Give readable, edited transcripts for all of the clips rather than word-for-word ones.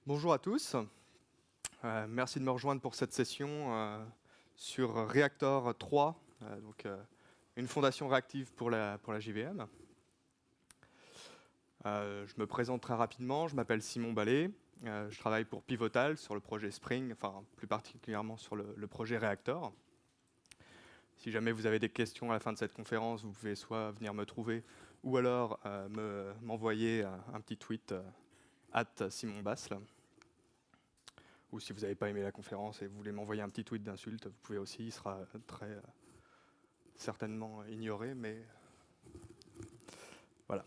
Bonjour à tous. Merci de me rejoindre pour cette session sur Reactor 3, une fondation réactive pour la JVM. Je me présente très rapidement, je m'appelle Simon Ballet, je travaille pour Pivotal sur le projet Spring, enfin plus particulièrement sur le projet Reactor. Si jamais vous avez des questions à la fin de cette conférence, vous pouvez soit venir me trouver ou alors m'envoyer un petit tweet @Simon Basle. Ou si vous n'avez pas aimé la conférence et vous voulez m'envoyer un petit tweet d'insulte, vous pouvez aussi, il sera très certainement ignoré, mais voilà.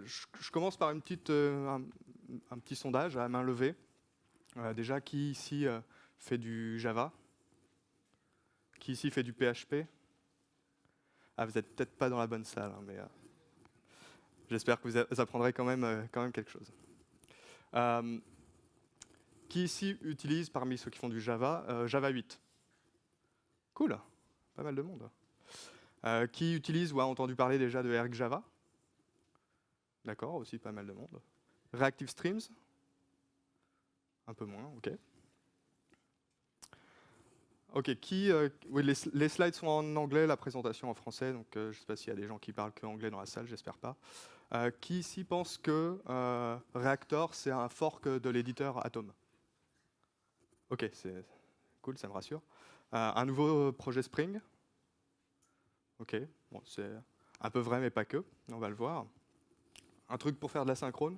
Je commence par un petit sondage à main levée. Déjà, qui ici fait du Java? Qui ici fait du PHP? Ah, vous n'êtes peut-être pas dans la bonne salle, hein, mais j'espère que vous apprendrez quand même quelque chose. Qui ici utilise, parmi ceux qui font du Java, Java 8? Cool, pas mal de monde. Qui utilise ou a entendu parler déjà de ArcJava? D'accord, aussi pas mal de monde. Reactive Streams? Un peu moins, ok. Ok, oui, les slides sont en anglais, la présentation en français, donc je ne sais pas s'il y a des gens qui parlent que anglais dans la salle, j'espère pas. Qui ici pense que Reactor, c'est un fork de l'éditeur Atom? Ok, c'est cool, ça me rassure. Un nouveau projet Spring? Ok, bon, c'est un peu vrai, mais pas que, on va le voir. Un truc pour faire de la synchrone?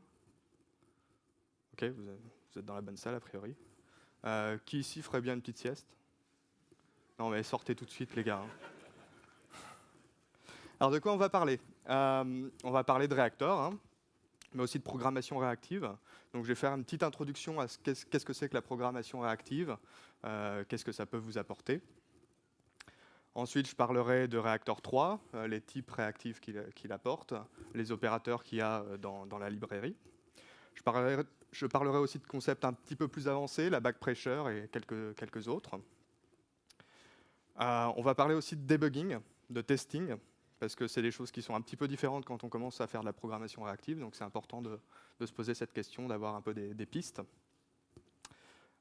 Ok, vous êtes dans la bonne salle, a priori. Qui ici ferait bien une petite sieste? Non, mais sortez tout de suite, les gars, hein. Alors, de quoi on va parler? On va parler de réacteurs, hein, mais aussi de programmation réactive. Donc, je vais faire une petite introduction à qu'est-ce que c'est que la programmation réactive, qu'est-ce que ça peut vous apporter. Ensuite, je parlerai de Reactor 3, les types réactifs qu'il apporte, les opérateurs qu'il y a dans la librairie. Je parlerai aussi de concepts un petit peu plus avancés, la back pressure et quelques autres. On va parler aussi de debugging, de testing, parce que c'est des choses qui sont un petit peu différentes quand on commence à faire de la programmation réactive, donc c'est important de se poser cette question, d'avoir un peu des pistes.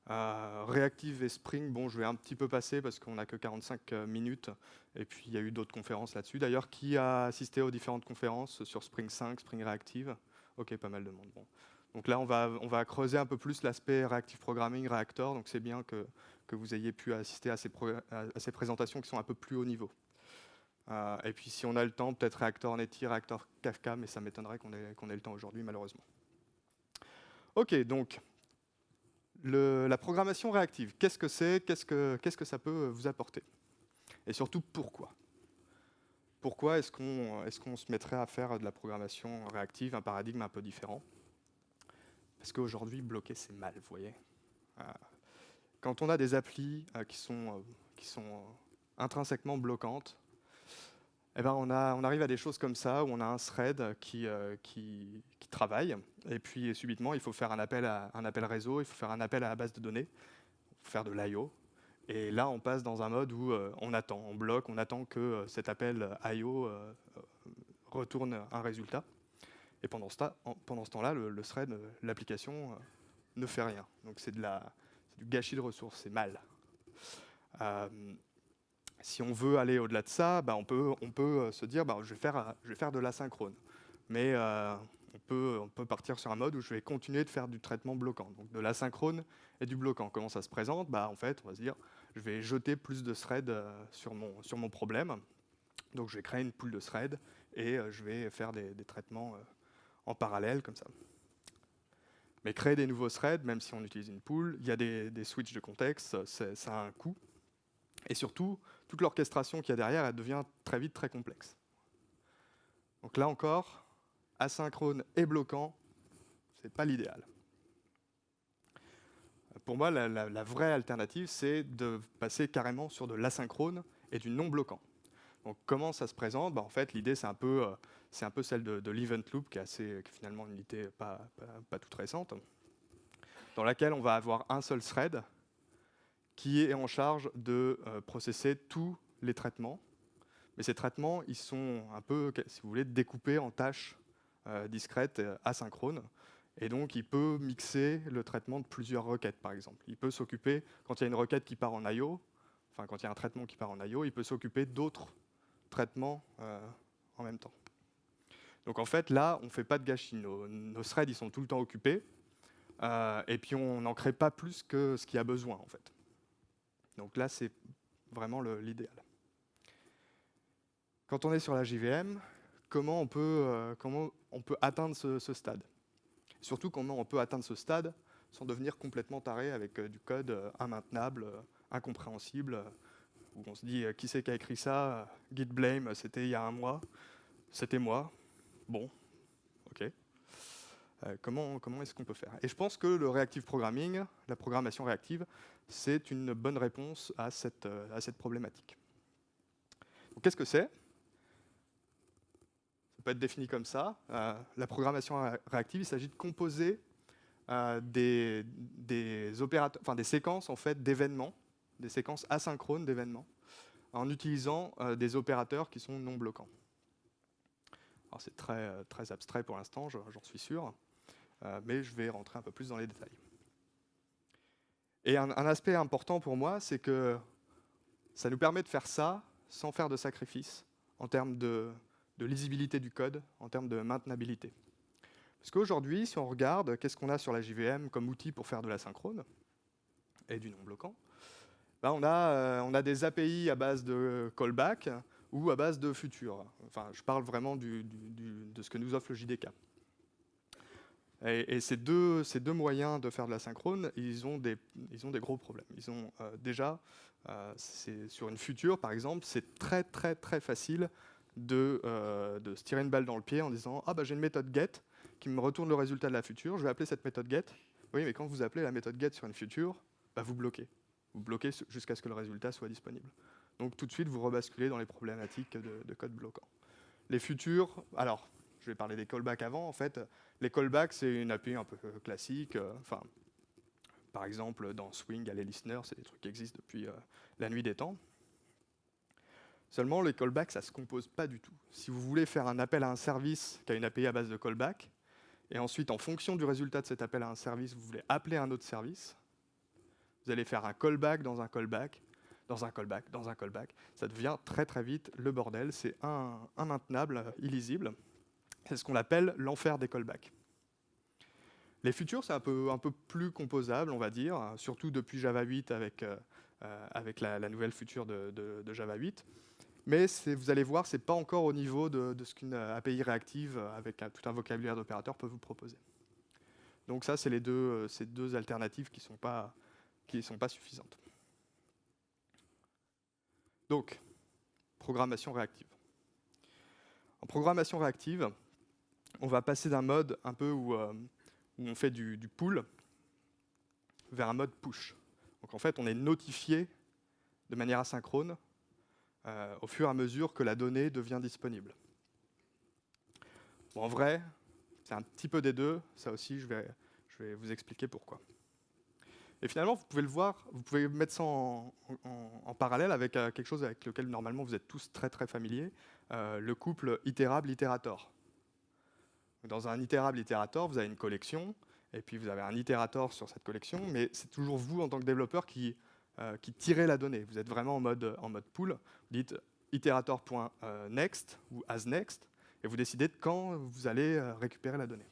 Reactive et Spring, bon, je vais un petit peu passer parce qu'on n'a que 45 minutes, et puis il y a eu d'autres conférences là-dessus. D'ailleurs, qui a assisté aux différentes conférences sur Spring 5, Spring Reactive? Ok, pas mal de monde. Bon. Donc là, on va creuser un peu plus l'aspect Reactive Programming, Reactor, donc c'est bien que vous ayez pu assister à ces présentations qui sont un peu plus haut niveau. Et puis si on a le temps, peut-être Reactor Netty, Reactor Kafka, mais ça m'étonnerait qu'on ait le temps aujourd'hui, malheureusement. Ok, donc la programmation réactive, qu'est-ce que c'est? Qu'est-ce que ça peut vous apporter? Et surtout, pourquoi? Pourquoi est-ce qu'on se mettrait à faire de la programmation réactive, un paradigme un peu différent? Parce qu'aujourd'hui, bloquer, c'est mal, vous voyez. Quand on a des applis qui sont intrinsèquement bloquantes, eh ben on arrive à des choses comme ça, où on a un thread qui travaille, et puis subitement, il faut faire un appel réseau, il faut faire un appel à la base de données, il faut faire de l'I/O. Et là, on passe dans un mode où on attend, on bloque, on attend que cet appel I/O retourne un résultat. Et pendant ce temps-là, le thread, l'application, ne fait rien. Donc c'est du gâchis de ressources, c'est mal. Si on veut aller au-delà de ça, bah on peut se dire, bah, je vais faire de l'asynchrone. Mais on peut partir sur un mode où je vais continuer de faire du traitement bloquant. Donc de l'asynchrone et du bloquant. Comment ça se présente? Bah, en fait, on va se dire, je vais jeter plus de threads sur mon problème. Donc je vais créer une pool de threads et je vais faire des traitements en parallèle, comme ça. Mais créer des nouveaux threads, même si on utilise une pool, il y a des switches de contexte, ça a un coût. Et surtout, toute l'orchestration qu'il y a derrière, elle devient très vite très complexe. Donc là encore, asynchrone et bloquant, c'est pas l'idéal. Pour moi, la vraie alternative, c'est de passer carrément sur de l'asynchrone et du non bloquant. Donc comment ça se présente? En fait, l'idée, c'est un peu celle de l'event loop, qui est finalement une unité pas toute récente, dans laquelle on va avoir un seul thread qui est en charge de processer tous les traitements. Mais ces traitements, ils sont un peu, si vous voulez, découpés en tâches discrètes, asynchrones. Et donc, il peut mixer le traitement de plusieurs requêtes, par exemple. Il peut s'occuper, quand il y a une requête qui part en I/O, enfin, quand il y a un traitement qui part en I/O, il peut s'occuper d'autres traitements en même temps. Donc, en fait, là, on ne fait pas de gâchis. Nos threads, ils sont tout le temps occupés. Et puis, on n'en crée pas plus que ce qu'il y a besoin, en fait. Donc là, c'est vraiment l'idéal. Quand on est sur la JVM, comment on peut atteindre ce stade? Surtout comment on peut atteindre ce stade sans devenir complètement taré avec du code immaintenable, incompréhensible, où on se dit qui c'est qui a écrit ça, git blame, c'était il y a un mois, c'était moi, bon, ok. Comment est-ce qu'on peut faire? Et je pense que le reactive programming, la programmation réactive, c'est une bonne réponse à cette problématique. Qu'est-ce que c'est? Ça peut être défini comme ça. La programmation réactive, il s'agit de composer des séquences en fait, d'événements, des séquences asynchrones d'événements, en utilisant des opérateurs qui sont non bloquants. Alors c'est très abstrait pour l'instant, j'en suis sûr, mais je vais rentrer un peu plus dans les détails. Et un aspect important pour moi, c'est que ça nous permet de faire ça sans faire de sacrifice en termes de lisibilité du code, en termes de maintenabilité. Parce qu'aujourd'hui, si on regarde, qu'est-ce qu'on a sur la JVM comme outil pour faire de l'asynchrone et du non-bloquant, ben on a des API à base de callback ou à base de futur. Enfin, je parle vraiment de ce que nous offre le JDK. Et ces deux moyens de faire de l'asynchrone, ils ont des gros problèmes. Ils ont déjà, sur une future, par exemple, c'est très facile de se tirer une balle dans le pied en disant « Ah, bah, j'ai une méthode get qui me retourne le résultat de la future, je vais appeler cette méthode get. » Oui, mais quand vous appelez la méthode get sur une future, bah, vous bloquez. Vous bloquez jusqu'à ce que le résultat soit disponible. Donc tout de suite, vous rebasculez dans les problématiques de code bloquant. Les futures, alors, je vais parler des callbacks avant, en fait. Les callbacks, c'est une API un peu classique. Enfin, par exemple, dans Swing, il y a les listeners, c'est des trucs qui existent depuis la nuit des temps. Seulement, les callbacks, ça ne se compose pas du tout. Si vous voulez faire un appel à un service qui a une API à base de callback, et ensuite, en fonction du résultat de cet appel à un service, vous voulez appeler un autre service, vous allez faire un callback dans un callback, dans un callback, dans un callback. Ça devient très vite le bordel. C'est immaintenable, illisible. C'est ce qu'on appelle l'enfer des callbacks. Les futures, c'est un peu plus composable, on va dire, surtout depuis Java 8 avec la nouvelle future de Java 8. Mais vous allez voir, ce n'est pas encore au niveau de ce qu'une API réactive avec tout un vocabulaire d'opérateurs peut vous proposer. Donc ça, c'est ces deux alternatives qui ne sont pas suffisantes. Donc, programmation réactive. En programmation réactive, on va passer d'un mode un peu où on fait du pull vers un mode push. Donc en fait, on est notifié de manière asynchrone au fur et à mesure que la donnée devient disponible. Bon, en vrai, c'est un petit peu des deux. Ça aussi, je vais vous expliquer pourquoi. Et finalement, vous pouvez le voir, vous pouvez mettre ça en parallèle avec quelque chose avec lequel normalement vous êtes tous très familiers, le couple itérable-itérator. Dans un itérable-itérator, vous avez une collection, et puis vous avez un itérator sur cette collection, mais c'est toujours vous, en tant que développeur, qui tirez la donnée. Vous êtes vraiment en mode pool. Vous dites iterator.next ou asNext, et vous décidez de quand vous allez récupérer la donnée.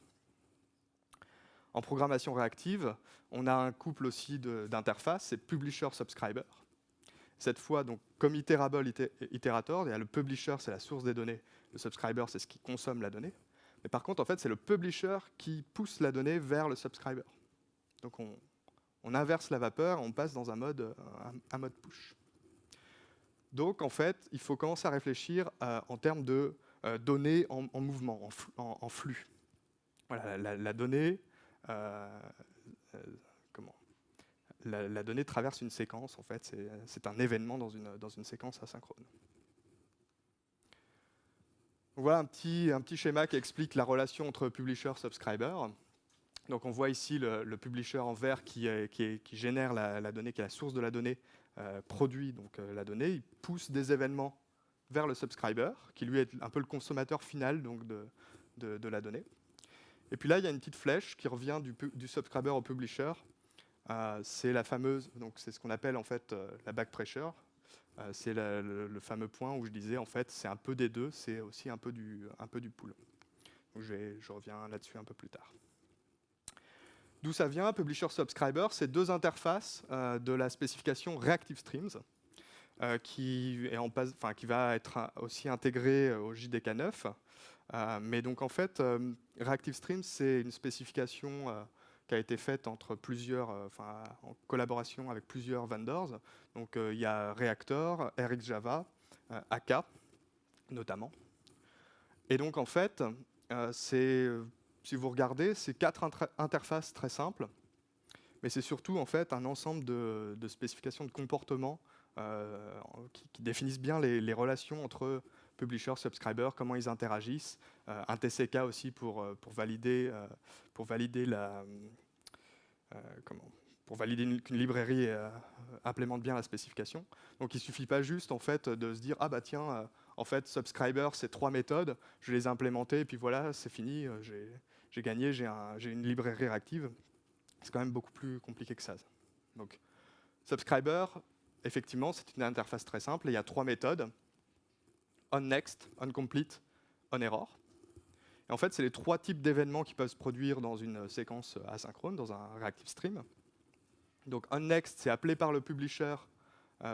En programmation réactive, on a un couple aussi d'interfaces, c'est publisher-subscriber. Cette fois, donc, comme itérable itérator, il y a le publisher, c'est la source des données, le subscriber, c'est ce qui consomme la donnée. Mais par contre, en fait, c'est le publisher qui pousse la donnée vers le subscriber. Donc on inverse la vapeur, on passe dans un mode push. Donc en fait, il faut commencer à réfléchir en termes de données en mouvement, en flux. Voilà, la donnée, la donnée traverse une séquence, en fait, c'est un événement dans une séquence asynchrone. Voilà un petit schéma qui explique la relation entre publisher et subscriber. Donc on voit ici le publisher en vert qui génère la donnée, qui est la source de la donnée, produit donc la donnée, il pousse des événements vers le subscriber, qui lui est un peu le consommateur final donc, de la donnée. Et puis là, il y a une petite flèche qui revient du subscriber au publisher. C'est la fameuse, donc c'est ce qu'on appelle en fait la back pressure. C'est le fameux point où je disais en fait c'est un peu des deux, c'est aussi un peu du pull. Donc je reviens là-dessus un peu plus tard. D'où ça vient, Publisher Subscriber, c'est deux interfaces de la spécification Reactive Streams qui va être aussi intégrée au JDK 9. Mais donc en fait, Reactive Streams, c'est une spécification qui a été faite entre en collaboration avec plusieurs vendors. Donc il y a Reactor, RxJava, AK notamment. Et donc en fait, si vous regardez, c'est quatre interfaces très simples, mais c'est surtout en fait un ensemble de spécifications de comportement qui définissent bien les relations entre publisher, subscriber, comment ils interagissent, un TCK aussi pour valider qu'une librairie implémente bien la spécification. Donc il ne suffit pas juste en fait de se dire ah bah tiens en fait subscriber c'est 3 méthodes, je les ai implémentées et puis voilà c'est fini, j'ai gagné, j'ai une librairie réactive. C'est quand même beaucoup plus compliqué que ça. Donc subscriber, effectivement c'est une interface très simple et il y a 3 méthodes: onNext, onComplete, onError. Et en fait c'est les 3 types d'événements qui peuvent se produire dans une séquence asynchrone, dans un reactive stream. Donc onNext, c'est appelé par le publisher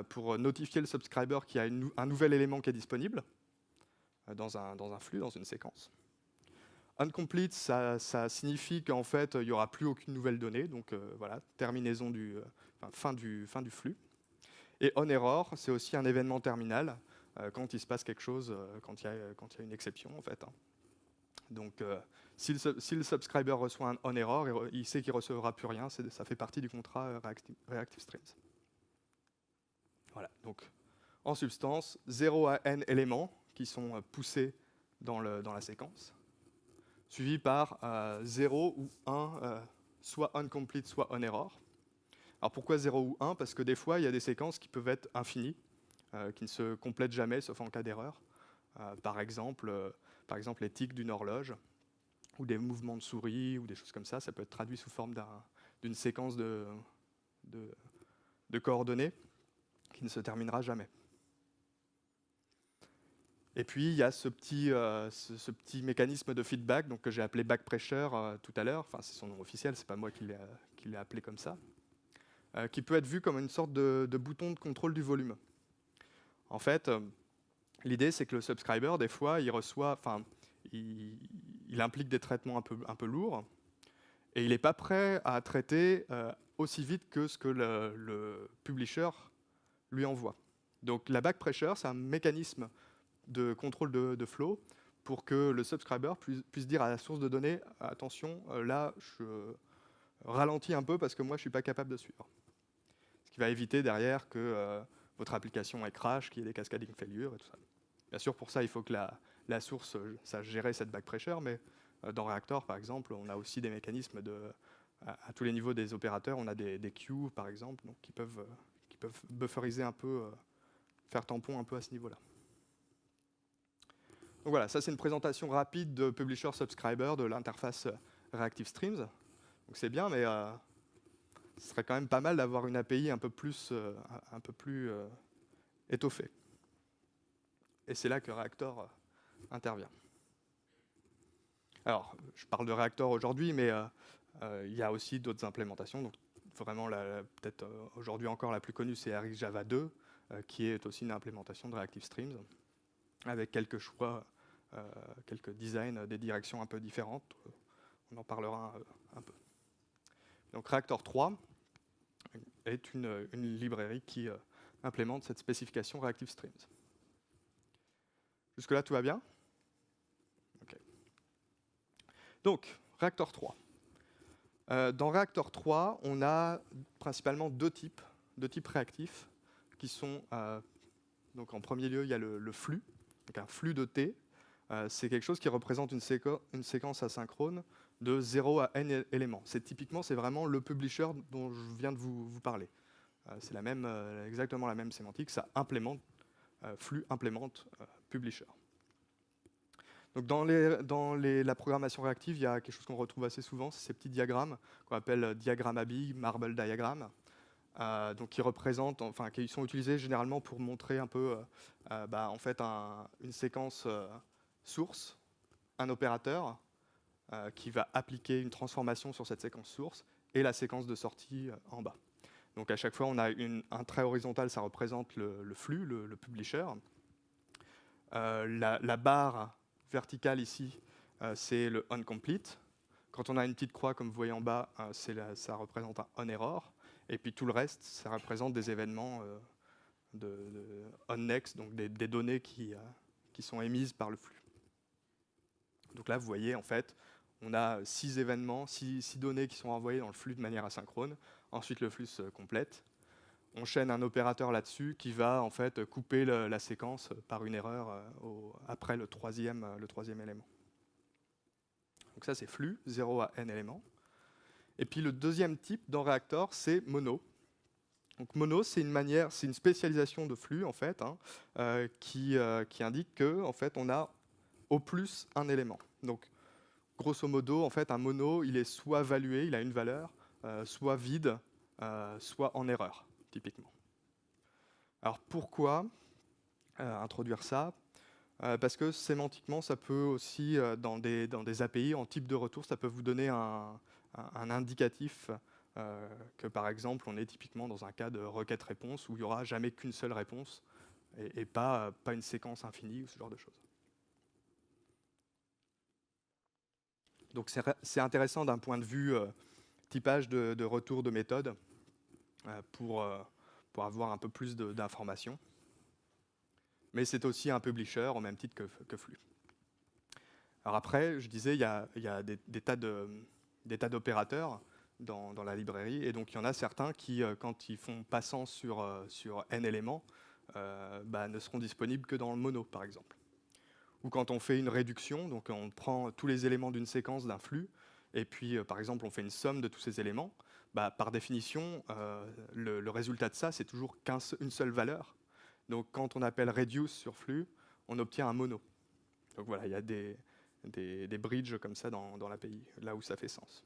pour notifier le subscriber qu'il y a un nouvel élément qui est disponible dans un flux, dans une séquence. OnComplete, ça signifie qu'en fait, il n'y aura plus aucune nouvelle donnée, donc voilà, terminaison fin du flux. Et onError, c'est aussi un événement terminal quand il se passe quelque chose, quand il y a une exception en fait. Donc si le subscriber reçoit un onError, il sait qu'il ne recevra plus rien, ça fait partie du contrat Reactive Streams. Voilà, donc en substance, 0 à n éléments qui sont poussés dans la séquence, suivi par 0 ou 1, soit onComplete, soit onError. Alors pourquoi 0 ou 1? Parce que des fois, il y a des séquences qui peuvent être infinies, qui ne se complètent jamais, sauf en cas d'erreur. Par exemple, les tics d'une horloge, ou des mouvements de souris, ou des choses comme ça peut être traduit sous forme d'une séquence de coordonnées qui ne se terminera jamais. Et puis, il y a ce petit mécanisme de feedback que j'ai appelé back pressure tout à l'heure. Enfin, c'est son nom officiel, ce n'est pas moi qui l'ai appelé comme ça. Qui peut être vu comme une sorte de bouton de contrôle du volume. En fait, l'idée, c'est que le subscriber, des fois, il implique des traitements un peu lourds, et il n'est pas prêt à traiter aussi vite que ce que le publisher lui envoie. Donc la back pressure, c'est un mécanisme de contrôle de flow pour que le subscriber puisse dire à la source de données « Attention, là, je ralentis un peu parce que moi, je ne suis pas capable de suivre ». Ce qui va éviter derrière que votre application ait crash, qu'il y ait des cascading failures et tout ça. Bien sûr, pour ça, il faut que la source sache gérer cette back pressure, mais dans Reactor, par exemple, on a aussi des mécanismes à tous les niveaux des opérateurs. On a des queues, par exemple, donc, qui peuvent bufferiser un peu, faire tampon un peu à ce niveau-là. Donc voilà, ça c'est une présentation rapide de Publisher Subscriber de l'interface Reactive Streams. Donc c'est bien, mais ce serait quand même pas mal d'avoir une API un peu plus étoffée. Et c'est là que Reactor intervient. Alors, je parle de Reactor aujourd'hui, mais il y a aussi d'autres implémentations. Donc, vraiment, peut-être aujourd'hui encore la plus connue, c'est RxJava 2, qui est aussi une implémentation de Reactive Streams, avec quelques choix, quelques designs, des directions un peu différentes. On en parlera un peu. Donc, Reactor 3 est une librairie qui implémente cette spécification Reactive Streams. Jusque-là, tout va bien? OK. Donc, Reactor 3. Dans Reactor 3, on a principalement deux types réactifs qui sont... donc en premier lieu, il y a le flux, donc un flux de T. C'est quelque chose qui représente une séquence asynchrone de 0 à n éléments. C'est vraiment le publisher dont je viens de vous parler. C'est exactement la même sémantique, ça implémente, flux implémente publisher. Donc la programmation réactive, il y a quelque chose qu'on retrouve assez souvent, c'est ces petits diagrammes qu'on appelle diagramme ABI, marble diagram, donc qui représentent, enfin qui sont utilisés généralement pour montrer un peu, en fait, une séquence source, un opérateur qui va appliquer une transformation sur cette séquence source et la séquence de sortie en bas. Donc à chaque fois, on a un trait horizontal, ça représente le flux, le publisher. La barre verticale ici, c'est le on-complete. Quand on a une petite croix, comme vous voyez en bas, ça représente un on-error. Et puis tout le reste, ça représente des événements de on-next, donc des données qui sont émises par le flux. Donc là, vous voyez, en fait, on a 6 événements, 6 données qui sont envoyées dans le flux de manière asynchrone. Ensuite, le flux se complète. On chaîne un opérateur là-dessus qui va en fait couper la séquence par une erreur après le troisième élément. Donc ça, c'est flux, 0 à n éléments. Et puis le deuxième type dans Reactor, c'est mono. Donc mono, c'est une spécialisation de flux en fait, qui indique que en fait, on a au plus un élément. Donc grosso modo, en fait, un mono, il est soit valué, il a une valeur, soit vide, soit en erreur, typiquement. Alors pourquoi introduire ça ? Parce que sémantiquement, ça peut aussi, dans des API, en type de retour, ça peut vous donner un indicatif que, par exemple, on est typiquement dans un cas de requête-réponse où il n'y aura jamais qu'une seule réponse et pas une séquence infinie ou ce genre de choses. Donc c'est intéressant d'un point de vue typage de retour de méthode pour avoir un peu plus d'informations. Mais c'est aussi un publisher au même titre que flux. Alors après, je disais, il y a des tas d'opérateurs dans la librairie, et donc il y en a certains qui, quand ils font passant sur n éléments, ne seront disponibles que dans le mono, par exemple. Ou quand on fait une réduction, donc on prend tous les éléments d'une séquence, d'un flux, et puis par exemple on fait une somme de tous ces éléments, par définition, le résultat de ça, c'est toujours une seule valeur. Donc quand on appelle reduce sur flux, on obtient un mono. Donc voilà, il y a des bridges comme ça dans l'API, là où ça fait sens.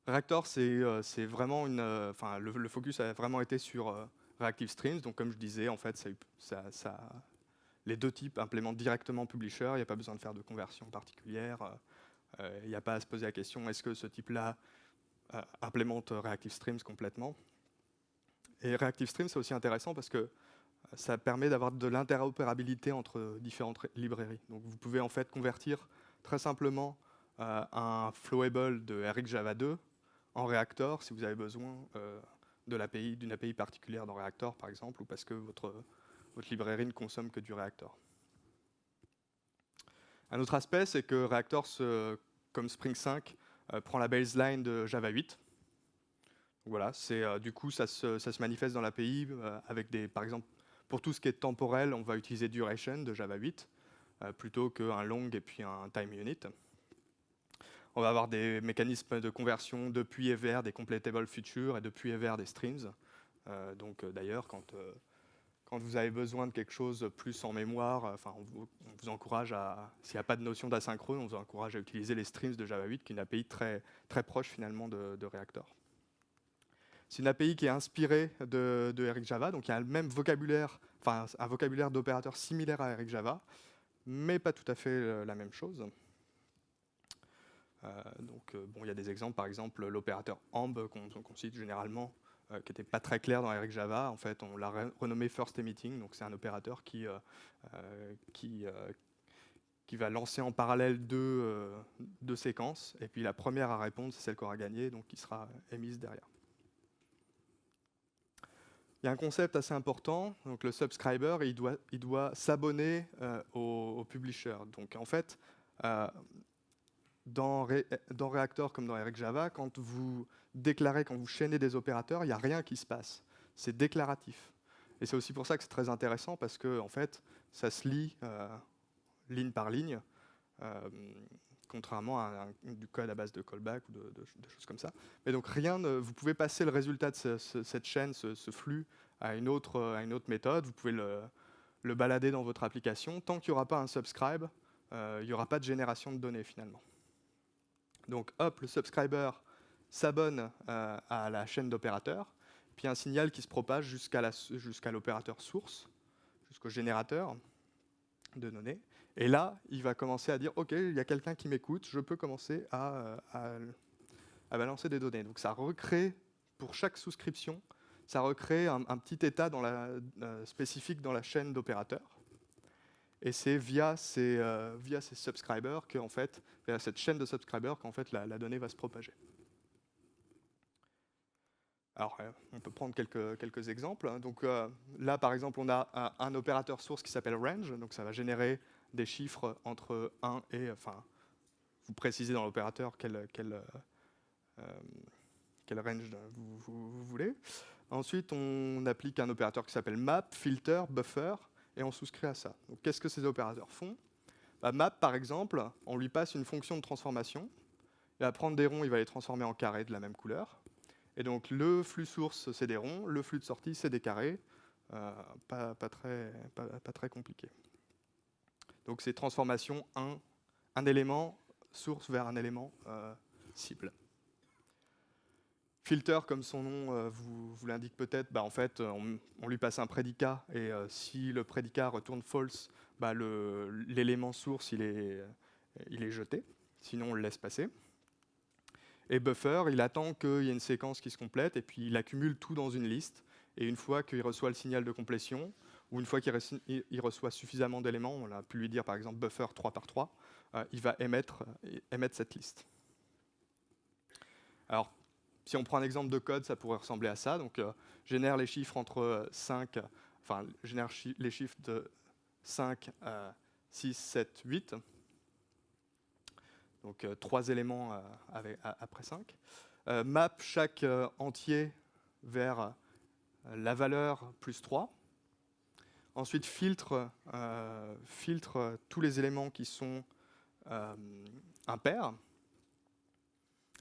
Reactor, c'est vraiment le focus a vraiment été sur Reactive Streams. Donc comme je disais, en fait, les deux types implémentent directement Publisher. Il n'y a pas besoin de faire de conversion particulière. Il n'y a pas à se poser la question, est-ce que ce type-là implémente Reactive Streams complètement? Et Reactive Streams, c'est aussi intéressant parce que ça permet d'avoir de l'interopérabilité entre différentes librairies. Donc vous pouvez en fait convertir très simplement un flowable de RxJava 2 en Reactor si vous avez besoin d'une API particulière dans Reactor, par exemple, ou parce que votre librairie ne consomme que du Reactor. Un autre aspect, c'est que Reactor, comme Spring 5, prend la baseline de Java 8. Voilà, du coup, ça se manifeste dans l'API avec par exemple, pour tout ce qui est temporel, on va utiliser duration de Java 8 plutôt qu'un long et puis un time unit. On va avoir des mécanismes de conversion depuis et vers des completable futures et depuis et vers des streams. D'ailleurs, quand vous avez besoin de quelque chose plus en mémoire, on vous encourage s'il n'y a pas de notion d'asynchrone, on vous encourage à utiliser les streams de Java 8, qui est une API très, très proche finalement de Reactor. C'est une API qui est inspirée de RxJava, donc il y a le même vocabulaire, un vocabulaire d'opérateurs similaire à RxJava, mais pas tout à fait la même chose. Il y a des exemples, par exemple l'opérateur AMB qu'on cite généralement, qui n'était pas très clair dans RxJava. En fait, on l'a renommé First Emitting, donc c'est un opérateur qui va lancer en parallèle deux séquences, et puis la première à répondre, c'est celle qu'on aura gagnée, donc qui sera émise derrière. Il y a un concept assez important, donc le subscriber, il doit s'abonner au publisher. Donc en fait, dans Reactor comme dans RxJava, quand vous déclarez, quand vous chaînez des opérateurs, il n'y a rien qui se passe. C'est déclaratif. Et c'est aussi pour ça que c'est très intéressant, parce que en fait, ça se lit ligne par ligne, contrairement à du code à base de callback ou de choses comme ça. Mais donc vous pouvez passer le résultat de cette chaîne, ce flux, à une autre méthode. Vous pouvez le le balader dans votre application. Tant qu'il n'y aura pas un subscribe, il n'y aura pas de génération de données finalement. Donc hop, le subscriber s'abonne à la chaîne d'opérateurs, puis un signal qui se propage jusqu'à l'opérateur source, jusqu'au générateur de données. Et là, il va commencer à dire, OK, il y a quelqu'un qui m'écoute, je peux commencer à balancer des données. Donc ça recrée, pour chaque souscription, ça recrée un petit état spécifique dans la chaîne d'opérateurs. Et c'est via ces subscribers via cette chaîne de subscribers qu'en fait la donnée va se propager. Alors, on peut prendre quelques exemples. Donc là, par exemple, on a un opérateur source qui s'appelle range. Donc ça va générer des chiffres entre 1 et... Enfin, vous précisez dans l'opérateur quel range vous voulez. Ensuite, on applique un opérateur qui s'appelle map, filter, buffer, et on souscrit à ça. Donc qu'est-ce que ces opérateurs font? Map, par exemple, on lui passe une fonction de transformation. Il va prendre des ronds, il va les transformer en carrés de la même couleur. Et donc le flux source, c'est des ronds, le flux de sortie, c'est des carrés. Pas très compliqué. Donc c'est transformation un élément source vers un élément cible. Filter, comme son nom vous l'indique peut-être, en fait, on lui passe un prédicat, et si le prédicat retourne false, l'élément source, il est jeté, sinon on le laisse passer. Et buffer, il attend qu'il y ait une séquence qui se complète, et puis il accumule tout dans une liste, et une fois qu'il reçoit le signal de complétion, ou une fois qu'il reçoit suffisamment d'éléments, on a pu lui dire par exemple buffer 3 par 3, il va émettre cette liste. Alors, si on prend un exemple de code, ça pourrait ressembler à ça. Donc, génère les chiffres entre 5, génère les chiffres de 5 à 6, 7, 8. Donc, 3 éléments après 5. Map chaque entier vers la valeur plus 3. Ensuite, filtre tous les éléments qui sont impairs.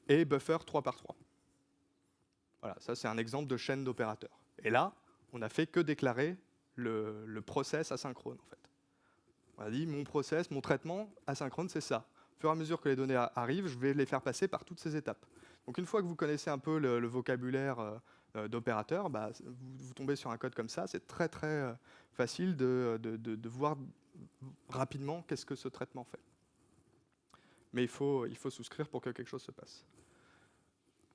Et buffer 3 par 3. Voilà, ça c'est un exemple de chaîne d'opérateurs. Et là, on n'a fait que déclarer le process asynchrone en fait. On a dit mon process, mon traitement asynchrone, c'est ça. Au fur et à mesure que les données arrivent, je vais les faire passer par toutes ces étapes. Donc une fois que vous connaissez un peu le vocabulaire d'opérateur, vous tombez sur un code comme ça, c'est très très facile de voir rapidement qu'est-ce que ce traitement fait. Mais il faut souscrire pour que quelque chose se passe.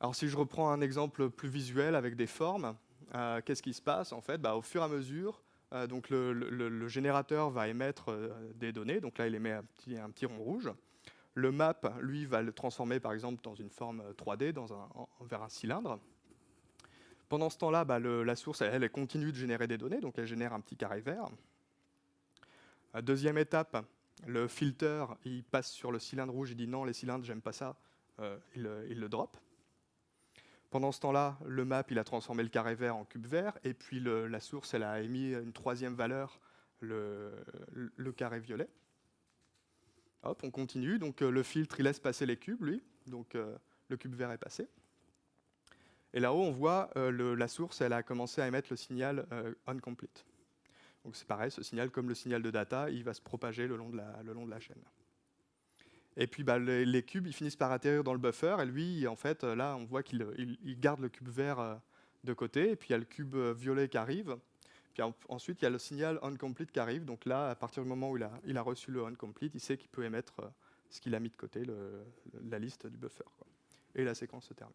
Alors si je reprends un exemple plus visuel avec des formes, qu'est-ce qui se passe en fait? Au fur et à mesure, donc le générateur va émettre des données, donc là il émet un petit rond rouge. Le map, lui, va le transformer par exemple dans une forme 3D, vers un cylindre. Pendant ce temps-là, la source, elle continue de générer des données, donc elle génère un petit carré vert. Deuxième étape, le filter, il passe sur le cylindre rouge, il dit non, les cylindres, j'aime pas ça, il le drop. Pendant ce temps-là, le map, il a transformé le carré vert en cube vert, et puis la source, elle a émis une troisième valeur, le carré violet. Hop, on continue, donc le filtre, il laisse passer les cubes, lui, donc le cube vert est passé. Et là-haut, on voit la source, elle a commencé à émettre le signal onComplete. Donc c'est pareil, ce signal, comme le signal de data, il va se propager le long de la chaîne. Et puis les cubes, ils finissent par atterrir dans le buffer, et lui, en fait, là, on voit qu'il garde le cube vert de côté, et puis il y a le cube violet qui arrive, puis ensuite, il y a le signal onComplete qui arrive, donc là, à partir du moment où il a reçu le onComplete, il sait qu'il peut émettre ce qu'il a mis de côté, la liste du buffer, quoi. Et la séquence se termine.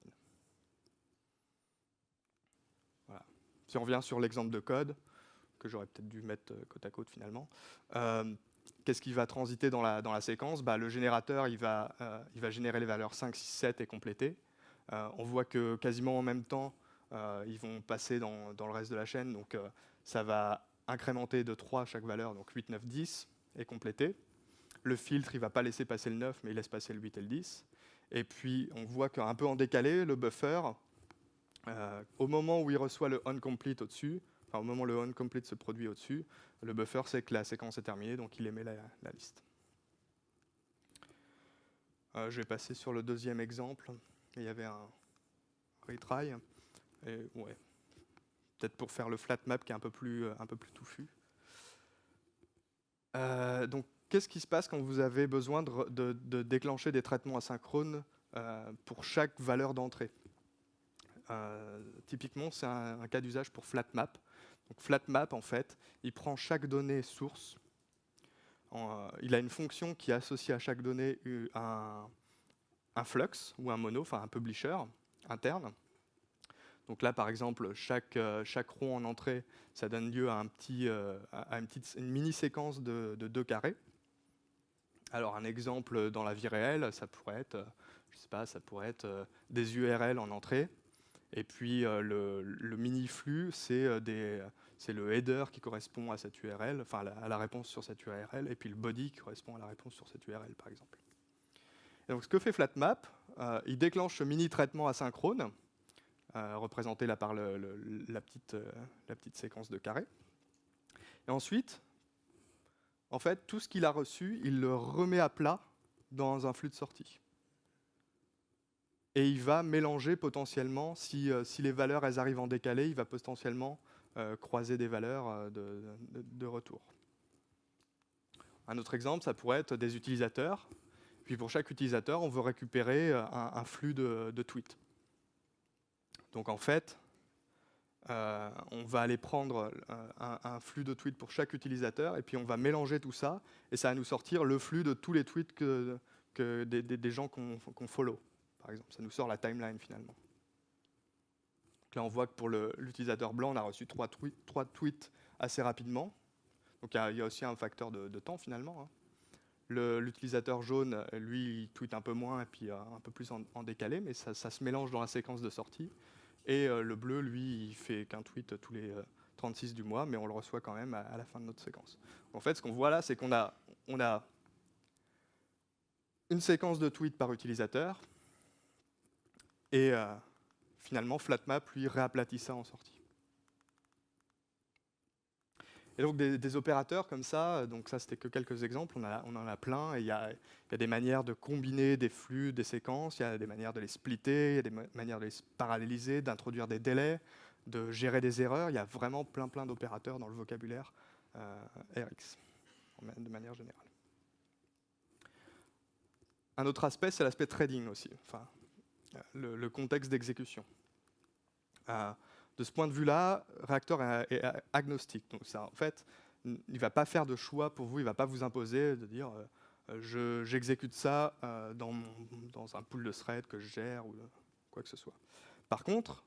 Voilà. Si on revient sur l'exemple de code, que j'aurais peut-être dû mettre côte à côte finalement, qu'est-ce qui va transiter dans la séquence? Le générateur, il va générer les valeurs 5, 6, 7 et compléter. On voit que quasiment en même temps, ils vont passer dans le reste de la chaîne. Donc ça va incrémenter de 3 à chaque valeur, donc 8, 9, 10, et compléter. Le filtre, il ne va pas laisser passer le 9, mais il laisse passer le 8 et le 10. Et puis, on voit qu'un peu en décalé, le buffer, au moment où il reçoit le onComplete au-dessus, au moment où le onComplete se produit au-dessus, le buffer sait que la séquence est terminée, donc il émet la liste. Je vais passer sur le deuxième exemple. Il y avait un retry. Et, ouais. Peut-être pour faire le flat map qui est un peu plus touffu. Donc, qu'est-ce qui se passe quand vous avez besoin de déclencher des traitements asynchrones pour chaque valeur d'entrée? Typiquement, c'est un cas d'usage pour FlatMap. Donc, FlatMap, en fait, il prend chaque donnée source. Il a une fonction qui associe à chaque donnée un flux ou un mono, enfin un publisher interne. Donc là, par exemple, chaque row en entrée, ça donne lieu à une mini-séquence de 2 carrés. Alors un exemple dans la vie réelle, ça pourrait être, je sais pas, ça pourrait être des URL en entrée. Et puis le mini-flux, c'est le header qui correspond à cette URL, enfin à la réponse sur cette URL, et puis le body qui correspond à la réponse sur cette URL, par exemple. Et donc ce que fait FlatMap, il déclenche ce mini-traitement asynchrone, représenté là par la petite séquence de carrés. Et ensuite, en fait, tout ce qu'il a reçu, il le remet à plat dans un flux de sortie. Et il va mélanger potentiellement, si les valeurs elles arrivent en décalé, il va potentiellement croiser des valeurs de retour. Un autre exemple, ça pourrait être des utilisateurs. Puis pour chaque utilisateur, on veut récupérer un flux de tweets. Donc en fait, on va aller prendre un flux de tweets pour chaque utilisateur, et puis on va mélanger tout ça, et ça va nous sortir le flux de tous les tweets des gens qu'on follow. Par exemple, ça nous sort la timeline finalement. Donc là, on voit que pour l'utilisateur blanc, on a reçu 3 tweets assez rapidement. Donc il y a aussi un facteur de temps finalement. Hein. L'utilisateur jaune, lui, il tweet un peu moins et puis un peu plus en décalé, mais ça se mélange dans la séquence de sortie. Et le bleu, lui, il fait qu'un tweet tous les 36 du mois, mais on le reçoit quand même à la fin de notre séquence. En fait, ce qu'on voit là, c'est qu'on a une séquence de tweets par utilisateur, et finalement, FlatMap, lui, réaplatit ça en sortie. Et donc des opérateurs comme ça, donc ça c'était que quelques exemples, on en a plein, et il y a des manières de combiner des flux, des séquences, il y a des manières de les splitter, il y a des manières de les paralléliser, d'introduire des délais, de gérer des erreurs, il y a vraiment plein d'opérateurs dans le vocabulaire RX, de manière générale. Un autre aspect, c'est l'aspect trading aussi, enfin, le contexte d'exécution. De ce point de vue-là, Reactor est agnostique. Donc ça, en fait, il ne va pas faire de choix pour vous, il ne va pas vous imposer de dire j'exécute ça dans un pool de threads que je gère ou quoi que ce soit. Par contre,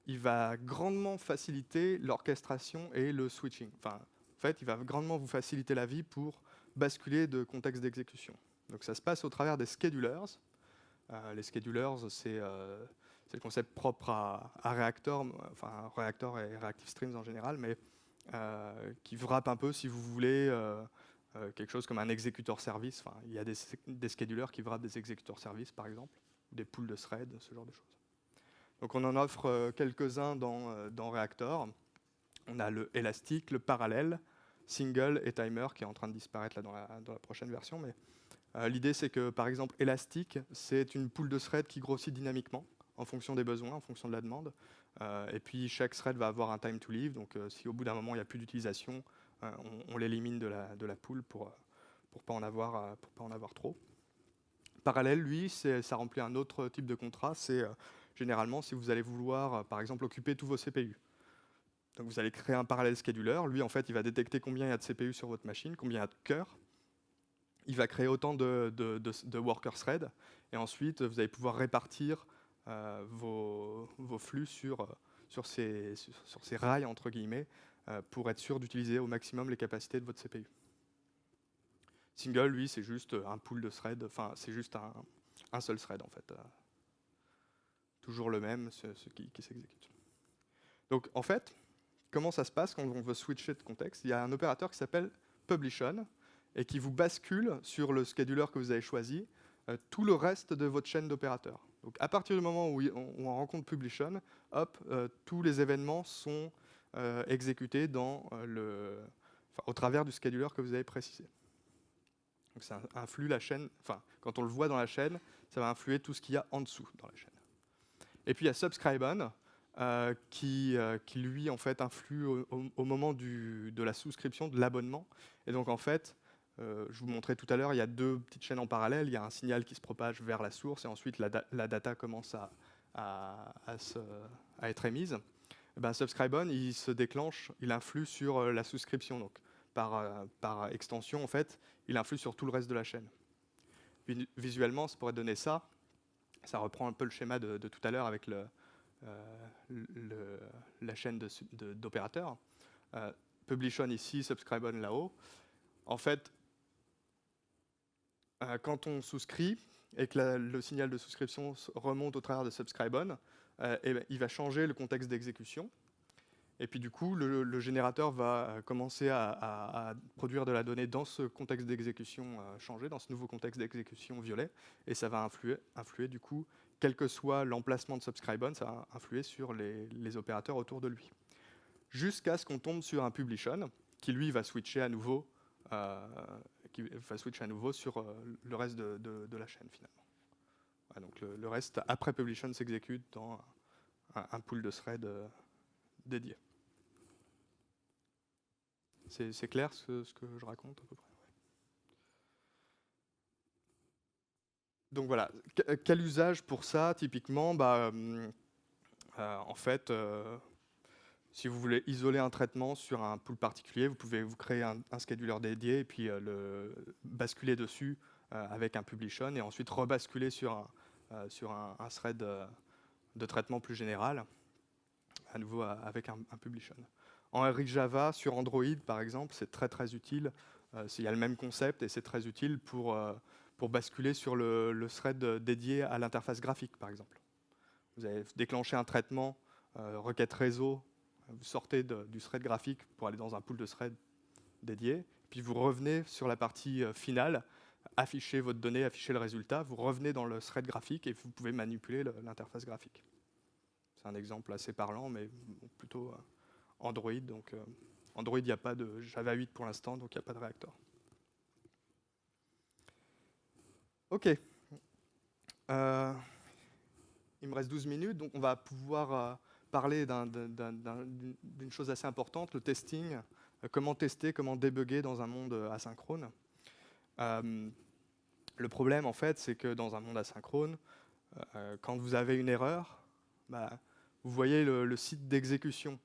il va grandement faciliter l'orchestration et le switching. Enfin, en fait, il va grandement vous faciliter la vie pour basculer de contexte d'exécution. Donc ça se passe au travers des schedulers. Les schedulers, c'est le concept propre à Reactor, enfin Reactor et Reactive Streams en général, mais qui wrap un peu, si vous voulez, quelque chose comme un exécuteur service. Enfin, il y a des schedulers qui wrap des exécuteurs service, par exemple, des pools de threads, ce genre de choses. Donc on en offre quelques-uns dans Reactor. On a le Elastic, le Parallel, Single et Timer, qui est en train de disparaître là dans la prochaine version, mais l'idée, c'est que, par exemple, Elastic, c'est une pool de threads qui grossit dynamiquement en fonction des besoins, en fonction de la demande. Et puis, chaque thread va avoir un time to live. Donc, si au bout d'un moment, il n'y a plus d'utilisation, on l'élimine de la pool pour pas en avoir trop. Parallèle, lui, ça remplit un autre type de contrat. C'est généralement si vous allez vouloir, par exemple, occuper tous vos CPU. Donc, vous allez créer un parallèle scheduler. Lui, en fait, il va détecter combien il y a de CPU sur votre machine, combien il y a de cœurs. Il va créer autant de worker threads, et ensuite vous allez pouvoir répartir vos flux sur ces rails, entre guillemets, pour être sûr d'utiliser au maximum les capacités de votre CPU. Single, lui, c'est juste un pool de threads, enfin c'est juste un seul thread en fait. Toujours le même, ce qui s'exécute. Donc en fait, comment ça se passe quand on veut switcher de contexte? Il y a un opérateur qui s'appelle publishOn, et qui vous bascule sur le scheduler que vous avez choisi tout le reste de votre chaîne d'opérateurs. Donc à partir du moment où on rencontre publishOn, hop, tous les événements sont exécutés au travers du scheduler que vous avez précisé. Donc ça influe la chaîne, enfin quand on le voit dans la chaîne, ça va influer tout ce qu'il y a en dessous dans la chaîne. Et puis il y a Subscribon. qui lui en fait influe au moment de la souscription, de l'abonnement. Et donc en fait, je vous montrais tout à l'heure, il y a deux petites chaînes en parallèle. Il y a un signal qui se propage vers la source et ensuite la data commence à être émise. Et ben, SubscribeOn, il se déclenche, il influe sur la souscription. Donc par extension, en fait, il influe sur tout le reste de la chaîne. Visuellement, ça pourrait donner ça. Ça reprend un peu le schéma de tout à l'heure avec la chaîne d'opérateurs. Publish on ici, subscribe on là-haut. En fait, quand on souscrit et que le signal de souscription remonte au travers de subscribe on, ben, il va changer le contexte d'exécution. Et puis du coup, le générateur va commencer à produire de la donnée dans ce contexte d'exécution changé, dans ce nouveau contexte d'exécution violet, et ça va influer du coup, quel que soit l'emplacement de SubscribeOn, ça va influer sur les opérateurs autour de lui. Jusqu'à ce qu'on tombe sur un PublishOn, qui lui va switcher à nouveau, sur le reste de la chaîne finalement. Voilà, donc le reste, après PublishOn, s'exécute dans un pool de threads dédié. C'est clair ce que je raconte à peu près? Donc voilà, quel usage pour ça typiquement? En fait, si vous voulez isoler un traitement sur un pool particulier, vous pouvez vous créer un scheduler dédié et puis le basculer dessus avec un publish-on et ensuite rebasculer sur un thread de traitement plus général, à nouveau avec un publish-on. En RX Java, sur Android, par exemple, c'est très très utile. Il y a le même concept et c'est très utile pour basculer sur le thread dédié à l'interface graphique, par exemple. Vous avez déclenché un traitement, requête réseau, vous sortez du thread graphique pour aller dans un pool de thread dédié, puis vous revenez sur la partie finale, affichez votre donnée, affichez le résultat, vous revenez dans le thread graphique et vous pouvez manipuler l'interface graphique. C'est un exemple assez parlant, mais plutôt Android. Donc Android, il n'y a pas de Java 8 pour l'instant, donc il n'y a pas de réacteur. Ok. Il me reste 12 minutes, donc on va pouvoir parler d'une chose assez importante, le testing. Comment tester, comment débugger dans un monde asynchrone. Le problème, en fait, c'est que dans un monde asynchrone, quand vous avez une erreur, vous voyez le site d'exécution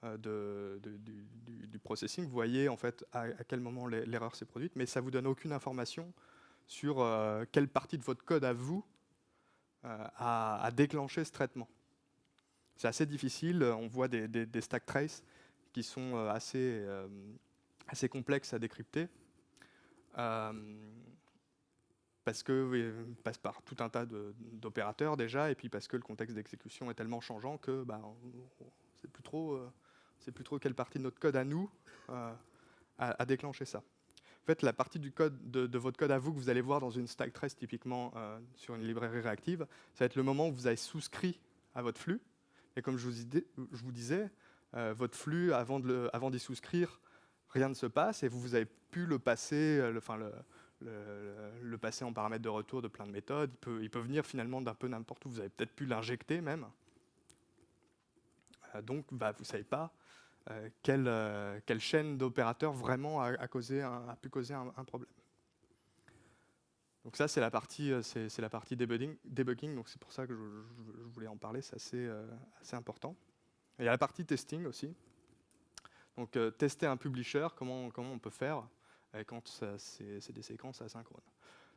du processing, vous voyez en fait à quel moment l'erreur s'est produite, mais ça ne vous donne aucune information sur quelle partie de votre code à vous a déclenché ce traitement. C'est assez difficile, on voit des stack traces qui sont assez complexes à décrypter, parce qu'ils passent par tout un tas d'opérateurs déjà, et puis parce que le contexte d'exécution est tellement changeant que c'est plus trop quelle partie de notre code à nous a déclenché ça. En fait, la partie du code de votre code à vous que vous allez voir dans une stack trace typiquement sur une librairie réactive, ça va être le moment où vous avez souscrit à votre flux. Et comme je vous disais, votre flux, avant d'y souscrire, rien ne se passe et vous avez pu le passer, le passer en paramètre de retour de plein de méthodes. Il peut venir finalement d'un peu n'importe où. Vous avez peut-être pu l'injecter même. Donc, vous ne savez pas quelle chaîne d'opérateurs vraiment a pu causer un problème. Donc ça, c'est la partie debugging. Donc c'est pour ça que je voulais en parler. C'est assez important. Et il y a la partie testing aussi. Donc tester un publisher, comment on peut faire quand c'est des séquences asynchrones.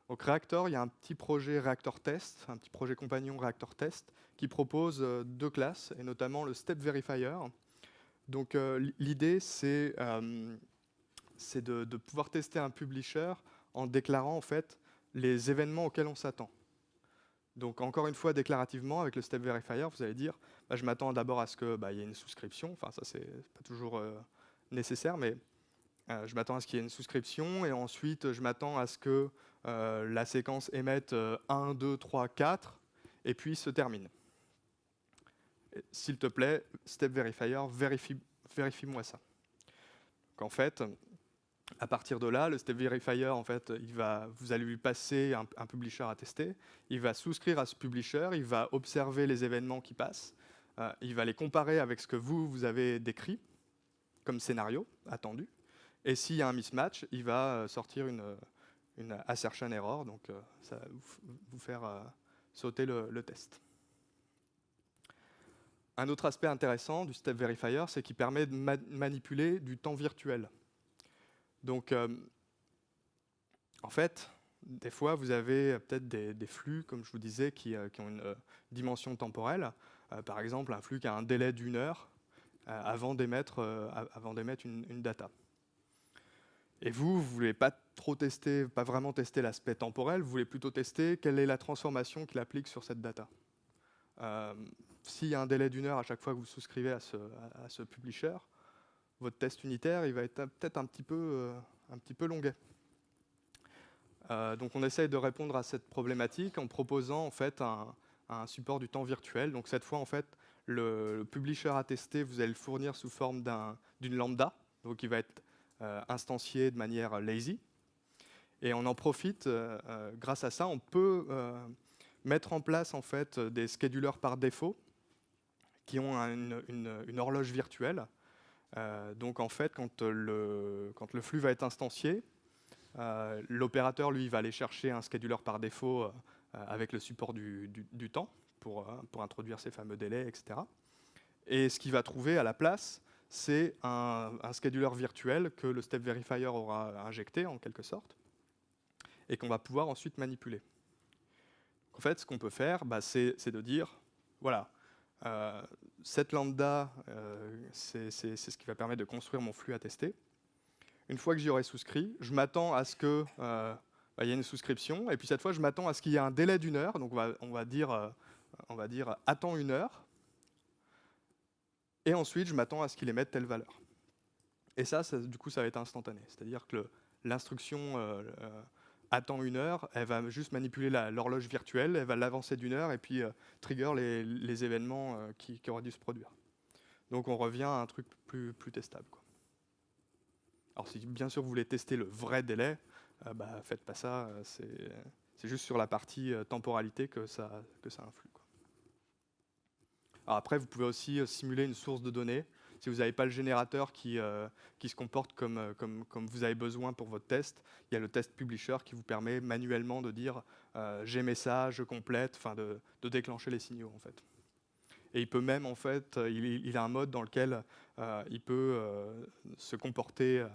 Donc Reactor, il y a un petit projet Reactor Test, un petit projet compagnon Reactor Test, qui propose deux classes, et notamment le Step Verifier. Donc l'idée, c'est de pouvoir tester un publisher en déclarant en fait les événements auxquels on s'attend. Donc encore une fois, déclarativement, avec le Step Verifier, vous allez dire, je m'attends d'abord à ce qu'il y ait une souscription. Enfin, ça, c'est pas toujours nécessaire, mais je m'attends à ce qu'il y ait une souscription, et ensuite, je m'attends à ce que la séquence émette 1, 2, 3, 4, et puis se termine. S'il te plaît, Step Verifier, vérifie-moi ça. Donc en fait, à partir de là, le Step Verifier, en fait, vous allez lui passer un publisher à tester. Il va souscrire à ce publisher, il va observer les événements qui passent. il va les comparer avec ce que vous avez décrit comme scénario attendu. Et s'il y a un mismatch, il va sortir une assertion error, donc ça va vous faire sauter le test. Un autre aspect intéressant du step verifier, c'est qu'il permet de manipuler du temps virtuel. Donc, en fait, des fois, vous avez peut-être des flux, comme je vous disais, qui ont une dimension temporelle. Par exemple, un flux qui a un délai d'1 heure avant d'émettre une data. Et vous ne voulez pas trop tester, pas vraiment tester l'aspect temporel, vous voulez plutôt tester quelle est la transformation qu'il applique sur cette data. S'il y a un délai d'1 heure à chaque fois que vous souscrivez à ce publisher, votre test unitaire il va être peut-être un petit peu longuet. Donc on essaye de répondre à cette problématique en proposant en fait un support du temps virtuel. Donc cette fois en fait le publisher à tester, vous allez le fournir sous forme d'une lambda, donc il va être instancié de manière lazy. Et on en profite, grâce à ça, on peut mettre en place en fait des schedulers par défaut qui ont une horloge virtuelle. Donc en fait, quand le flux va être instancié, l'opérateur lui va aller chercher un scheduler par défaut avec le support du temps pour introduire ces fameux délais, etc. Et ce qu'il va trouver à la place, c'est un scheduler virtuel que le step verifier aura injecté en quelque sorte et qu'on va pouvoir ensuite manipuler. En fait, ce qu'on peut faire, c'est de dire, voilà, cette lambda, c'est ce qui va permettre de construire mon flux à tester. Une fois que j'y aurai souscrit, je m'attends à ce qu'il y ait une souscription, et puis cette fois, je m'attends à ce qu'il y ait un délai d'1 heure, donc on va dire attends 1 heure, et ensuite, je m'attends à ce qu'il émette telle valeur. Et ça, du coup, ça va être instantané. C'est-à-dire que l'instruction attend 1 heure, elle va juste manipuler l'horloge virtuelle, elle va l'avancer d'1 heure et puis trigger les événements qui auraient dû se produire. Donc on revient à un truc plus testable, quoi. Alors si bien sûr vous voulez tester le vrai délai, faites pas ça, c'est juste sur la partie temporalité que ça influe, quoi. Alors après, vous pouvez aussi simuler une source de données. Si vous n'avez pas le générateur qui se comporte comme vous avez besoin pour votre test, il y a le test publisher qui vous permet manuellement de dire j'émets ça, je complète, enfin de déclencher les signaux en fait. Et il peut même en fait, il a un mode dans lequel il peut se comporter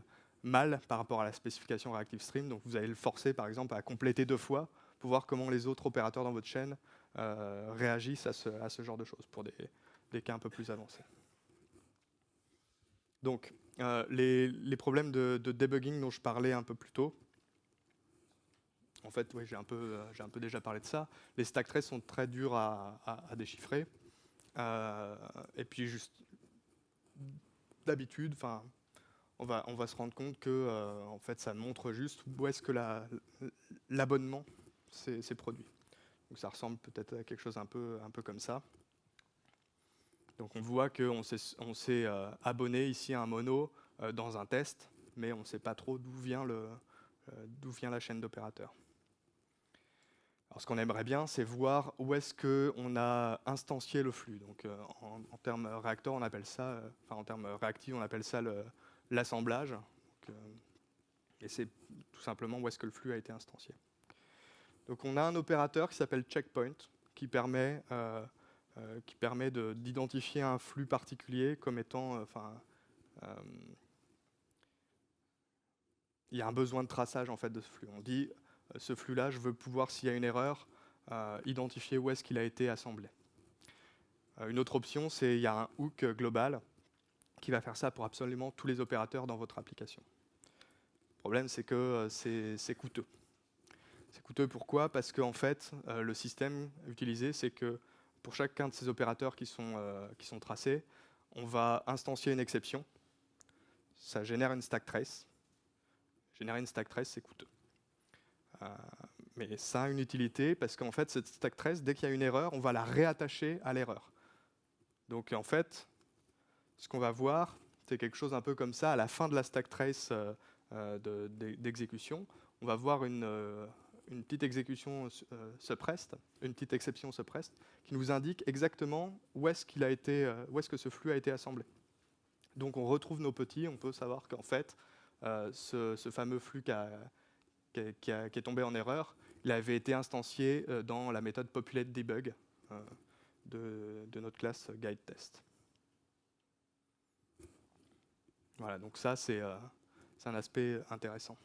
mal par rapport à la spécification ReactiveStream. Donc vous allez le forcer par exemple à compléter 2 fois pour voir comment les autres opérateurs dans votre chaîne réagissent à ce genre de choses pour des cas un peu plus avancés. Donc, les problèmes de debugging dont je parlais un peu plus tôt, en fait, oui, j'ai un peu déjà parlé de ça. Les stack traces sont très durs à déchiffrer. Et puis, juste d'habitude, on va se rendre compte que en fait, ça montre juste où est-ce que l'abonnement s'est produit. Donc, ça ressemble peut-être à quelque chose un peu comme ça. Donc on voit qu'on s'est abonné ici à un mono dans un test, mais on ne sait pas trop d'où vient la chaîne d'opérateurs. Alors ce qu'on aimerait bien, c'est voir où est-ce qu'on a instancié le flux. Donc en termes réacteurs, on appelle ça, en termes réactifs, on appelle ça l'assemblage. Et c'est tout simplement où est-ce que le flux a été instancié. Donc on a un opérateur qui s'appelle checkpoint, qui permet d'identifier un flux particulier comme étant, il y a un besoin de traçage en fait de ce flux. On dit, ce flux-là, je veux pouvoir, s'il y a une erreur, identifier où est-ce qu'il a été assemblé. Une autre option, c'est il y a un hook global qui va faire ça pour absolument tous les opérateurs dans votre application. Le problème, c'est que c'est coûteux. C'est coûteux pourquoi? Parce qu'en fait, le système utilisé, c'est que pour chacun de ces opérateurs qui sont tracés, on va instancier une exception. Ça génère une stack trace. Générer une stack trace, c'est coûteux. Mais ça a une utilité parce qu'en fait, cette stack trace, dès qu'il y a une erreur, on va la réattacher à l'erreur. Donc en fait, ce qu'on va voir, c'est quelque chose un peu comme ça. À la fin de la stack trace d'exécution, on va voir une une petite exécution suppressed, une petite exception suppressed, qui nous indique exactement où est-ce que ce flux a été assemblé. Donc on retrouve nos petits, on peut savoir qu'en fait, ce fameux flux qui est tombé en erreur, il avait été instancié dans la méthode populateDebug de notre classe guideTest. Voilà, donc ça c'est un aspect intéressant.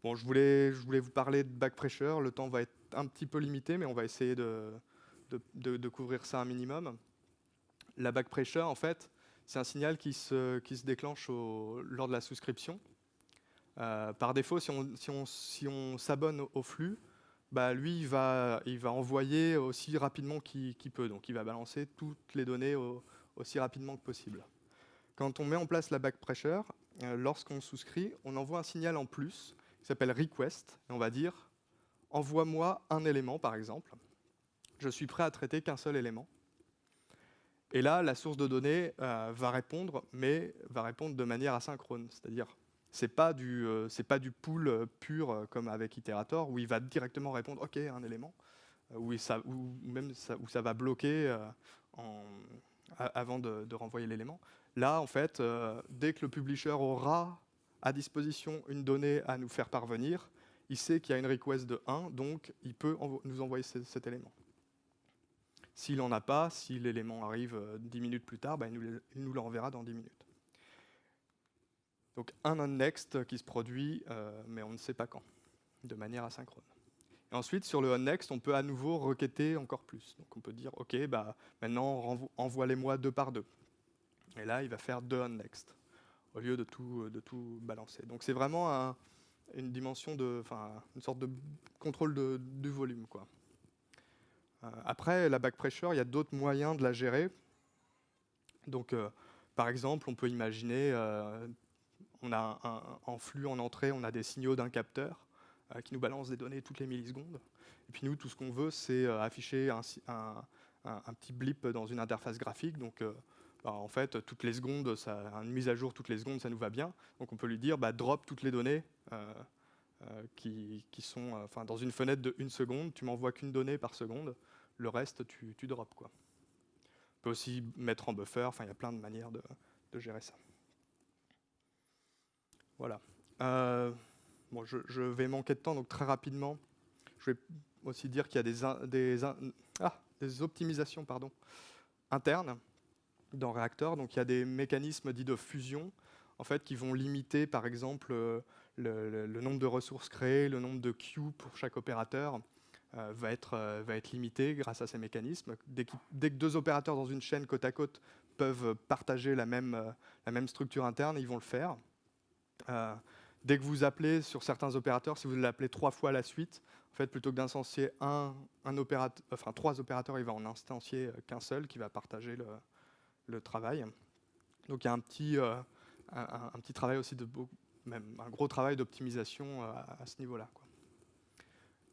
Bon, je voulais vous parler de backpressure. Le temps va être un petit peu limité, mais on va essayer de couvrir ça un minimum. La backpressure, en fait, c'est un signal qui se déclenche lors de la souscription. Par défaut, si on s'abonne au flux, bah, lui, il va envoyer aussi rapidement qu'il peut. Donc, il va balancer toutes les données aussi rapidement que possible. Quand on met en place la backpressure, lorsqu'on souscrit, on envoie un signal en plus qui s'appelle request. Et on va dire, envoie-moi un élément, par exemple. Je suis prêt à traiter qu'un seul élément. Et là, la source de données va répondre, mais va répondre de manière asynchrone. C'est-à-dire, c'est pas du pool pur comme avec Iterator, où il va directement répondre « OK, un élément », où ça va bloquer avant de renvoyer l'élément. Là, en fait, dès que le publisher aura à disposition une donnée à nous faire parvenir, il sait qu'il y a une request de 1, donc il peut nous envoyer cet élément. S'il n'en a pas, si l'élément arrive 10 minutes plus tard, bah, il nous le renverra dans 10 minutes. Donc un onNext qui se produit, mais on ne sait pas quand, de manière asynchrone. Et ensuite, sur le onNext, on peut à nouveau requêter encore plus. Donc on peut dire, OK, bah, maintenant envoie-les-moi 2 par 2. Et là, il va faire 2 onNext, au lieu de tout balancer. Donc c'est vraiment une dimension une sorte de contrôle du volume, quoi. Après, la backpressure, il y a d'autres moyens de la gérer. Donc, par exemple, on peut imaginer, on a en flux, en entrée, on a des signaux d'un capteur qui nous balance des données toutes les millisecondes. Et puis nous, tout ce qu'on veut, c'est afficher un petit blip dans une interface graphique. Donc, en fait, toutes les secondes, une mise à jour toutes les secondes, ça nous va bien. Donc, on peut lui dire, drop toutes les données qui sont dans une fenêtre de 1 seconde. Tu m'envoies qu'une donnée par seconde. Le reste, tu drops, quoi. On peut aussi mettre en buffer. Il y a plein de manières de gérer ça. Voilà. Bon, je vais manquer de temps, donc très rapidement, je vais aussi dire qu'il y a des optimisations internes dans Reactor. Donc il y a des mécanismes dits de fusion, en fait, qui vont limiter, par exemple, le nombre de ressources créées, le nombre de queues pour chaque opérateur va être limité grâce à ces mécanismes. Dès que 2 opérateurs dans une chaîne côte à côte peuvent partager la même structure interne, ils vont le faire. Dès que vous appelez sur certains opérateurs, si vous l'appelez 3 fois à la suite, en fait, plutôt que d'instancier 3 opérateurs, il va en instancier qu'un seul qui va partager le travail. Donc il y a un petit travail aussi même un gros travail d'optimisation à ce niveau-là, quoi.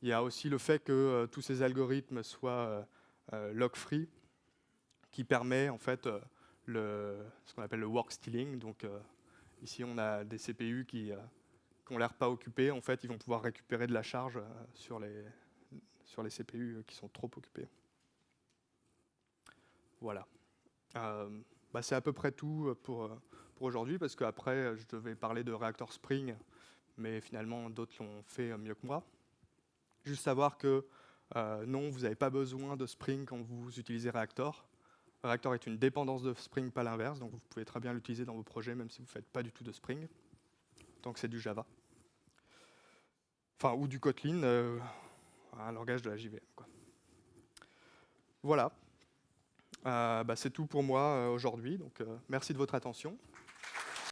Il y a aussi le fait que tous ces algorithmes soient lock-free, qui permet en fait ce qu'on appelle le work stealing. Donc ici, on a des CPU qui n'ont l'air pas occupés. En fait, ils vont pouvoir récupérer de la charge sur les CPU qui sont trop occupés. Voilà. C'est à peu près tout pour aujourd'hui, parce qu'après, je devais parler de Reactor Spring, mais finalement, d'autres l'ont fait mieux que moi. Juste savoir que non, vous n'avez pas besoin de Spring quand vous utilisez Reactor. Reactor est une dépendance de Spring, pas l'inverse, donc vous pouvez très bien l'utiliser dans vos projets, même si vous ne faites pas du tout de Spring, tant que c'est du Java. Ou du Kotlin, un langage de la JVM, quoi. Voilà. C'est tout pour moi aujourd'hui, donc merci de votre attention.